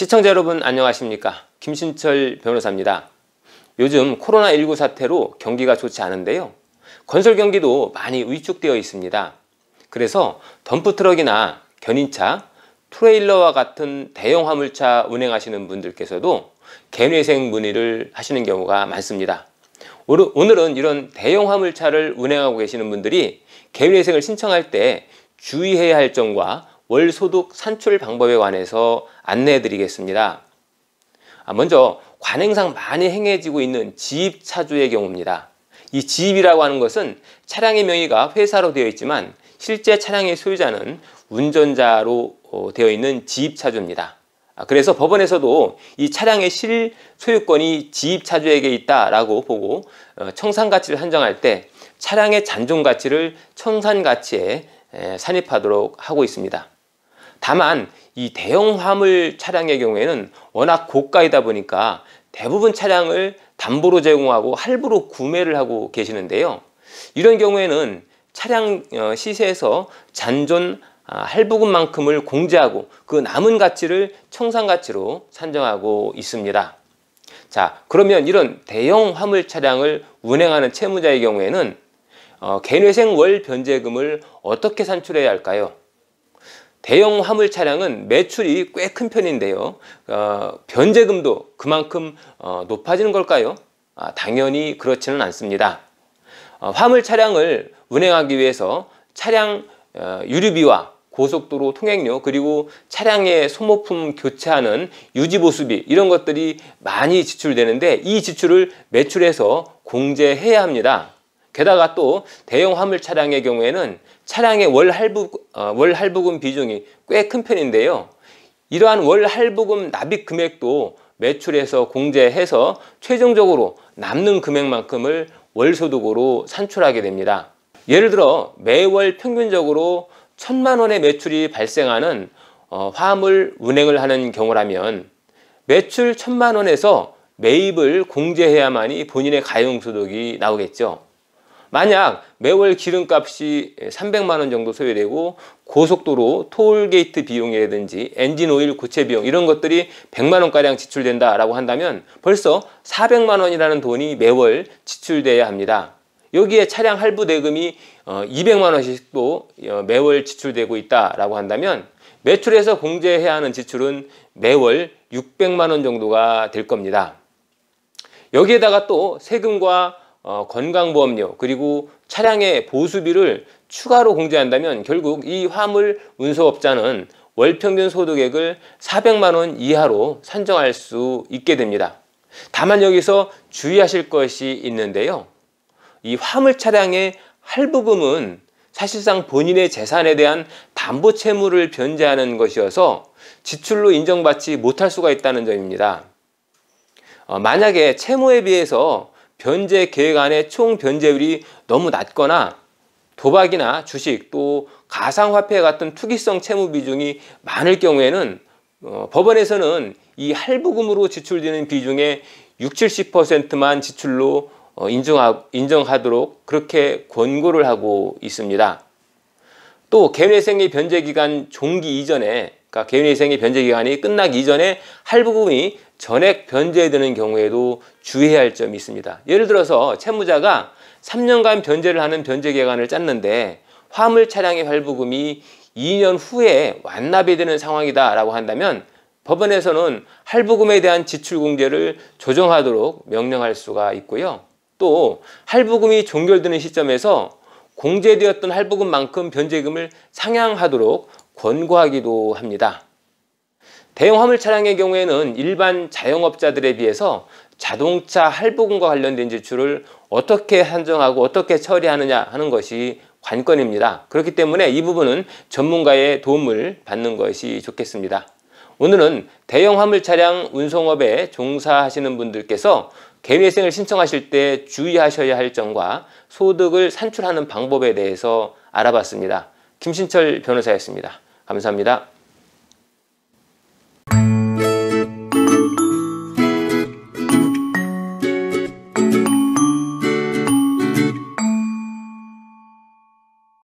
시청자 여러분 안녕하십니까? 김신철 변호사입니다. 요즘 코로나19 사태로 경기가 좋지 않은데요. 건설 경기도 많이 위축되어 있습니다. 그래서 덤프트럭이나 견인차, 트레일러와 같은 대형 화물차 운행하시는 분들께서도 개인회생 문의를 하시는 경우가 많습니다. 오늘은 이런 대형 화물차를 운행하고 계시는 분들이 개인회생을 신청할 때 주의해야 할 점과 월소득 산출 방법에 관해서 안내해 드리겠습니다. 먼저 관행상 많이 행해지고 있는 지입차주의 경우입니다. 이 지입이라고 하는 것은 차량의 명의가 회사로 되어 있지만 실제 차량의 소유자는 운전자로 되어 있는 지입차주입니다. 그래서 법원에서도 이 차량의 실소유권이 지입차주에게 있다라고 보고 청산가치를 한정할 때 차량의 잔존가치를 청산가치에 산입하도록 하고 있습니다. 다만 이 대형 화물 차량의 경우에는 워낙 고가이다 보니까 대부분 차량을 담보로 제공하고 할부로 구매를 하고 계시는데요. 이런 경우에는 차량 시세에서 잔존 할부금만큼을 공제하고 그 남은 가치를 청산가치로 산정하고 있습니다. 자, 그러면 이런 대형 화물 차량을 운행하는 채무자의 경우에는 개인회생 월 변제금을 어떻게 산출해야 할까요? 대형 화물 차량은 매출이 꽤 큰 편인데요. 변제금도 그만큼 높아지는 걸까요? 당연히 그렇지는 않습니다. 화물 차량을 운행하기 위해서 차량 유류비와 고속도로 통행료 그리고 차량의 소모품 교체하는 유지보수비 이런 것들이 많이 지출되는데 이 지출을 매출에서 공제해야 합니다. 게다가 또 대형 화물 차량의 경우에는 차량의 월 할부금 비중이 꽤 큰 편인데요. 이러한 월 할부금 납입 금액도 매출에서 공제해서 최종적으로 남는 금액만큼을 월소득으로 산출하게 됩니다. 예를 들어 매월 평균적으로 1,000만 원의 매출이 발생하는 화물 운행을 하는 경우라면 매출 1,000만 원에서 매입을 공제해야만이 본인의 가용소득이 나오겠죠. 만약 매월 기름값이 300만 원 정도 소요되고 고속도로 톨게이트 비용이라든지 엔진오일 교체 비용 이런 것들이 100만 원가량 지출된다라고 한다면 벌써 400만 원이라는 돈이 매월 지출돼야 합니다. 여기에 차량 할부 대금이 200만 원씩도 매월 지출되고 있다라고 한다면 매출에서 공제해야 하는 지출은 매월 600만 원 정도가 될 겁니다. 여기에다가 또 세금과 건강보험료 그리고 차량의 보수비를 추가로 공제한다면 결국 이 화물 운송업자는 월평균 소득액을 400만 원 이하로 산정할 수 있게 됩니다. 다만 여기서 주의하실 것이 있는데요. 이 화물 차량의 할부금은 사실상 본인의 재산에 대한 담보 채무를 변제하는 것이어서 지출로 인정받지 못할 수가 있다는 점입니다. 만약에 채무에 비해서 변제 계획 안의 총 변제율이 너무 낮거나 도박이나 주식 또 가상화폐 같은 투기성 채무 비중이 많을 경우에는 법원에서는 이 할부금으로 지출되는 비중의 60~70%만 지출로 인정하도록 그렇게 권고를 하고 있습니다. 또 개인회생의 변제기간 종기 이전에 그러니까 개인회생의 변제기간이 끝나기 이전에 할부금이 전액 변제되는 경우에도 주의해야 할 점이 있습니다. 예를 들어서 채무자가 3년간 변제를 하는 변제기간을 짰는데 화물 차량의 할부금이 2년 후에 완납이 되는 상황이다 라고 한다면 법원에서는 할부금에 대한 지출 공제를 조정하도록 명령할 수가 있고요. 또 할부금이 종결되는 시점에서 공제되었던 할부금만큼 변제금을 상향하도록 권고하기도 합니다. 대형 화물 차량의 경우에는 일반 자영업자들에 비해서 자동차 할부금과 관련된 지출을 어떻게 산정하고 어떻게 처리하느냐 하는 것이 관건입니다. 그렇기 때문에 이 부분은 전문가의 도움을 받는 것이 좋겠습니다. 오늘은 대형 화물 차량 운송업에 종사하시는 분들께서 개인회생을 신청하실 때 주의하셔야 할 점과 소득을 산출하는 방법에 대해서 알아봤습니다. 김신철 변호사였습니다. 감사합니다.